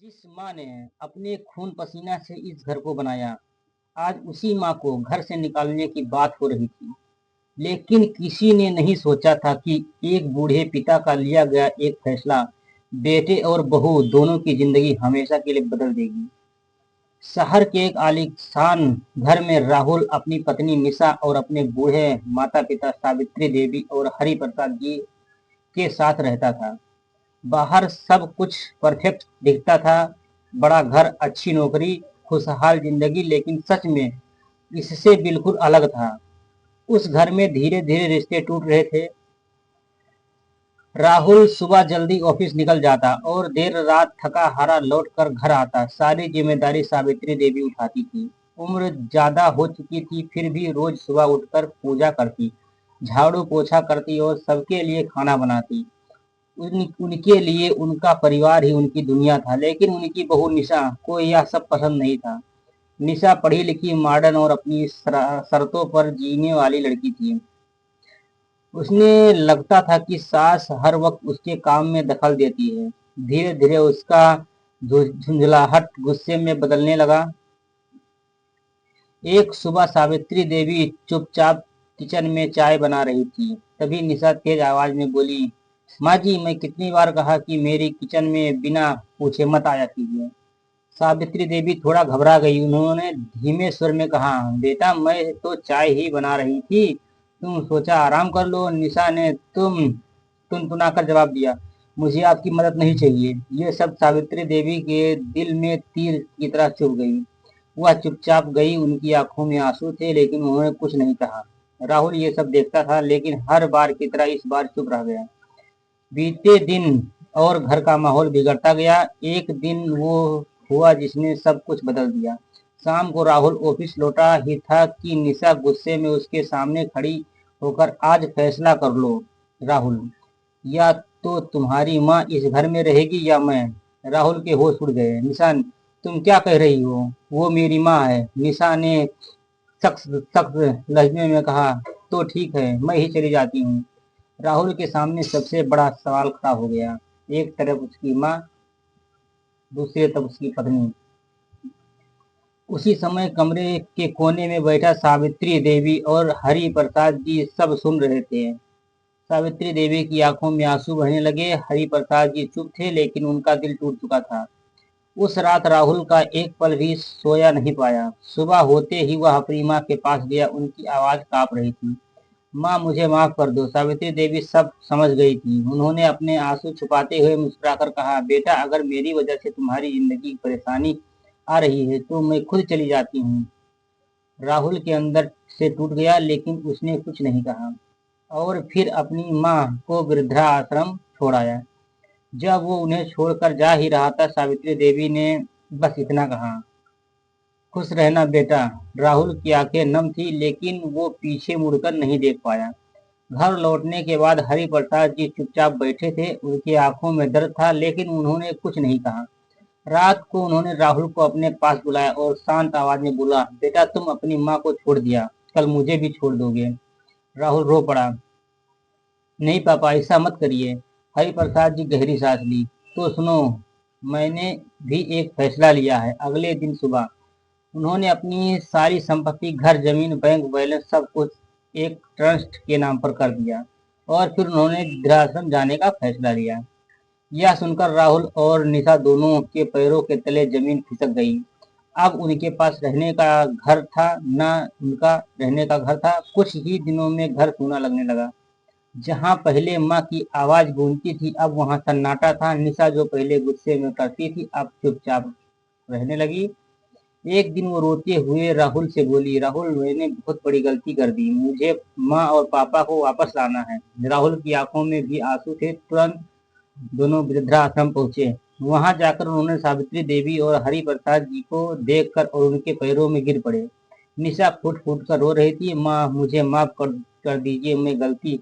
जिस माँ ने अपने खून पसीना से इस घर को बनाया, आज उसी माँ को घर से निकालने की बात हो रही थी। लेकिन किसी ने नहीं सोचा था कि एक बूढ़े पिता का लिया गया एक फैसला बेटे और बहू दोनों की जिंदगी हमेशा के लिए बदल देगी। शहर के एक आलीशान घर में राहुल अपनी पत्नी निशा और अपने बूढ़े माता पिता सावित्री देवी और हरि प्रसाद जी के साथ रहता था। बाहर सब कुछ परफेक्ट दिखता था, बड़ा घर, अच्छी नौकरी, खुशहाल जिंदगी, लेकिन सच में इससे बिल्कुल अलग था। उस घर में धीरे धीरे रिश्ते टूट रहे थे। राहुल सुबह जल्दी ऑफिस निकल जाता और देर रात थका हारा लौट कर घर आता। सारी जिम्मेदारी सावित्री देवी उठाती थी। उम्र ज्यादा हो चुकी थी, फिर भी रोज सुबह उठकर पूजा करती, झाड़ू पोछा करती और सबके लिए खाना बनाती। उनके लिए उनका परिवार ही उनकी दुनिया था। लेकिन उनकी बहू निशा को यह सब पसंद नहीं था। निशा पढ़ी लिखी, मॉडर्न और अपनी शर्तों पर जीने वाली लड़की थी। उसने लगता था कि सास हर वक्त उसके काम में दखल देती है। धीरे धीरे उसका झुंझलाहट गुस्से में बदलने लगा। एक सुबह सावित्री देवी चुपचाप किचन में चाय बना रही थी। तभी निशा तेज आवाज में बोली, माँ जी, मैं कितनी बार कहा कि मेरी किचन में बिना पूछे मत आया कीजिए। सावित्री देवी थोड़ा घबरा गई। उन्होंने धीमे स्वर में कहा, बेटा, मैं तो चाय ही बना रही थी, तुम सोचा आराम कर लो। निशा ने टुनटुनाकर जवाब दिया, मुझे आपकी मदद नहीं चाहिए। ये सब सावित्री देवी के दिल में तीर की तरह चुभ गई। वह चुपचाप गई। उनकी आंखों में आंसू थे, लेकिन उन्होंने कुछ नहीं कहा। राहुल ये सब देखता था, लेकिन हर बार की तरह इस बार चुप रह गया। बीते दिन और घर का माहौल बिगड़ता गया। एक दिन वो हुआ जिसने सब कुछ बदल दिया। शाम को राहुल ऑफिस लौटा ही था कि निशा गुस्से में उसके सामने खड़ी होकर, आज फैसला कर लो राहुल, या तो तुम्हारी माँ इस घर में रहेगी या मैं। राहुल के होश उड़ गए। निशा, तुम क्या कह रही हो? वो मेरी माँ है। निशा ने सख्त सख्त लहजे में कहा, तो ठीक है, मैं ही चली जाती हूँ। राहुल के सामने सबसे बड़ा सवाल खड़ा हो गया। एक तरफ उसकी माँ, दूसरी तरफ उसकी पत्नी। उसी समय कमरे के कोने में बैठा सावित्री देवी और हरि प्रसाद जी सब सुन रहे थे। सावित्री देवी की आंखों में आंसू बहने लगे। हरि प्रसाद जी चुप थे, लेकिन उनका दिल टूट चुका था। उस रात राहुल का एक पल भी सोया नहीं पाया। सुबह होते ही वह अपनी माँ के पास गया। उनकी आवाज कांप रही थी, माँ, मुझे माफ कर दो। सावित्री देवी सब समझ गई थी। उन्होंने अपने आंसू छुपाते हुए मुस्कुराकर कहा, बेटा, अगर मेरी वजह से तुम्हारी जिंदगी की परेशानी आ रही है तो मैं खुद चली जाती हूँ। राहुल के अंदर से टूट गया, लेकिन उसने कुछ नहीं कहा और फिर अपनी माँ को वृद्धाश्रम छोड़ आया। जब वो उन्हें छोड़कर जा ही रहा था, सावित्री देवी ने बस इतना कहा, खुश रहना बेटा। राहुल की आंखें नम थी, लेकिन वो पीछे मुड़कर नहीं देख पाया। घर लौटने के बाद हरि प्रसाद जी चुपचाप बैठे थे। उनकी आंखों में दर्द था, लेकिन उन्होंने कुछ नहीं कहा। रात को उन्होंने राहुल को अपने पास बुलाया और शांत आवाज में बोला, बेटा, तुम अपनी माँ को छोड़ दिया, कल मुझे भी छोड़ दोगे? राहुल रो पड़ा, नहीं पापा, ऐसा मत करिए। हरि प्रसाद जी गहरी सांस ली, तो सुनो, मैंने भी एक फैसला लिया है। अगले दिन सुबह उन्होंने अपनी सारी संपत्ति, घर, जमीन, बैंक बैलेंस, सब कुछ एक ट्रस्ट के नाम पर कर दिया और फिर उन्होंने वृद्धाश्रम जाने का फैसला लिया। यह सुनकर राहुल और निशा दोनों के पैरों के तले जमीन खिसक गई। अब उनके पास रहने का घर था, न उनका रहने का घर था। कुछ ही दिनों में घर सूना लगने लगा। जहाँ पहले माँ की आवाज गूंजती थी, अब वहाँ सन्नाटा था। निशा, जो पहले गुस्से में करती थी, अब चुपचाप रहने लगी। एक दिन वो रोते हुए राहुल से बोली, राहुल, मैंने बहुत बड़ी गलती कर दी, मुझे माँ और पापा को वापस लाना है। राहुल की आंखों में भी आंसू थे। तुरंत दोनों वृद्धाश्रम पहुंचे। वहां जाकर उन्होंने सावित्री देवी और हरि प्रसाद जी को देखकर और उनके पैरों में गिर पड़े। निशा फूट फूट कर रो रही थी, माँ, मुझे माफ कर दीजिए, मैं गलती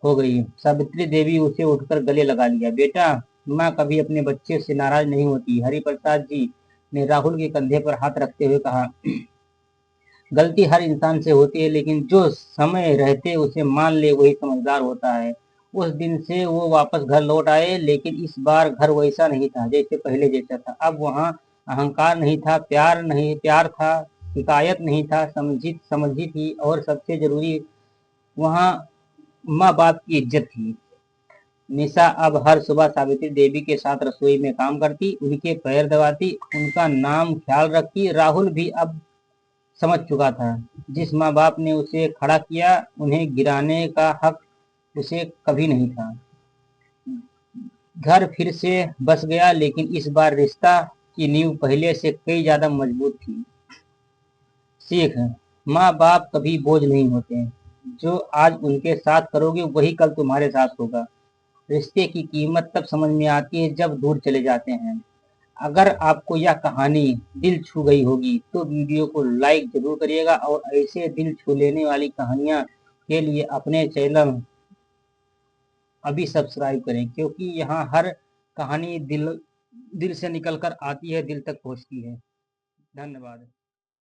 हो गई। सावित्री देवी उसे उठकर गले लगा लिया। बेटा, माँ कभी अपने बच्चे से नाराज नहीं होती। हरि प्रसाद जी ने राहुल के कंधे पर हाथ रखते हुए कहा, गलती हर इंसान से होती है, लेकिन जो समय रहते उसे मान ले वही समझदार होता है। उस दिन से वो वापस घर लौट आए, लेकिन इस बार घर वैसा नहीं था जैसे पहले जैसा था। अब वहाँ अहंकार नहीं था, प्यार था, शिकायत नहीं था, समझी थी, और सबसे जरूरी वहाँ माँ बाप की इज्जत थी। निशा अब हर सुबह सावित्री देवी के साथ रसोई में काम करती, उनके पैर दबाती, उनका नाम ख्याल रखती। राहुल भी अब समझ चुका था, जिस माँ बाप ने उसे खड़ा किया, उन्हें गिराने का हक उसे कभी नहीं था। घर फिर से बस गया, लेकिन इस बार रिश्ता की नींव पहले से कई ज्यादा मजबूत थी। सीख है, माँ बाप कभी बोझ नहीं होते। जो आज उनके साथ करोगे वही कल तुम्हारे साथ होगा। रिश्ते की कीमत तब समझ में आती है जब दूर चले जाते हैं। अगर आपको यह कहानी दिल छू गई होगी तो वीडियो को लाइक जरूर करिएगा, और ऐसे दिल छू लेने वाली कहानियां के लिए अपने चैनल अभी सब्सक्राइब करें, क्योंकि यहाँ हर कहानी दिल दिल से निकल कर आती है, दिल तक पहुँचती है। धन्यवाद।